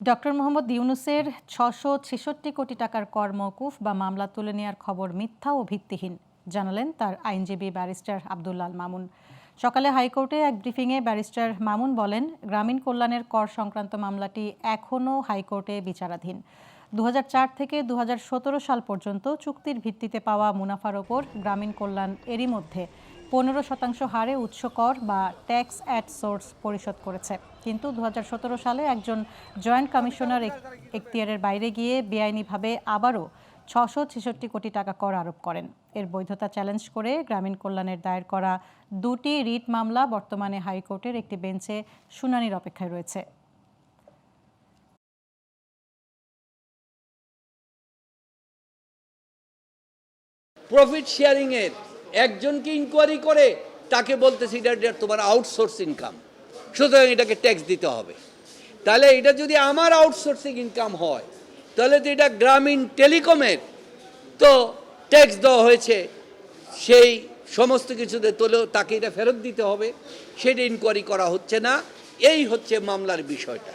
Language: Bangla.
ডক্টর মোহাম্মদ ইউনূসের ৬৬৬ কোটি টাকার কর মওকুফ বা মামলা তুলে নেওয়ার খবর মিথ্যা ও ভিত্তিহীন জানালেন তার আইনজীবী ব্যারিস্টার আব্দুল্লাল মামুন। সকালে হাইকোর্টে এক ব্রিফিংয়ে ব্যারিস্টার মামুন বলেন, গ্রামীণ কল্যাণের কর সংক্রান্ত মামলাটি এখনও হাইকোর্টে বিচারাধীন। ২০০৪ থেকে ২০১৭ সাল পর্যন্ত চুক্তির ভিত্তিতে পাওয়া মুনাফার ওপর গ্রামীণ কল্যাণ এরই মধ্যে ১৫% হারে উৎস কর বা ট্যাক্স অ্যাট সোর্স পরিশোধ করেছে। কিন্তু ২০১৭ সালে একজন জয়েন্ট কমিশনার এখতিয়ারের বাইরে গিয়ে বেআইনিভাবে আবারও ৬৬৬ কোটি টাকা কর আরোপ করেন। এর বৈধতা চ্যালেঞ্জ করে গ্রামীণ কল্যাণের দায়ের করা দুটি রিট মামলা বর্তমানে হাইকোর্টের একটি বেঞ্চে শুনানির অপেক্ষায় রয়েছে। প্রফিট শেয়ারিং এর একজনকে ইনকোয়ারি করে তাকে বলতেছি এটা তোমার আউটসোর্স ইনকাম, সুতরাং এটাকে ট্যাক্স দিতে হবে। তাহলে এটা যদি আমার আউটসোর্সিং ইনকাম হয় তাহলে তো এটা গ্রামীণ টেলিকমের তো ট্যাক্স দেওয়া হয়েছে, সেই সমস্ত কিছুতে তোলেও তাকে এটা ফেরত দিতে হবে, সেটা ইনকোয়ারি করা হচ্ছে না। এই হচ্ছে মামলার বিষয়টা।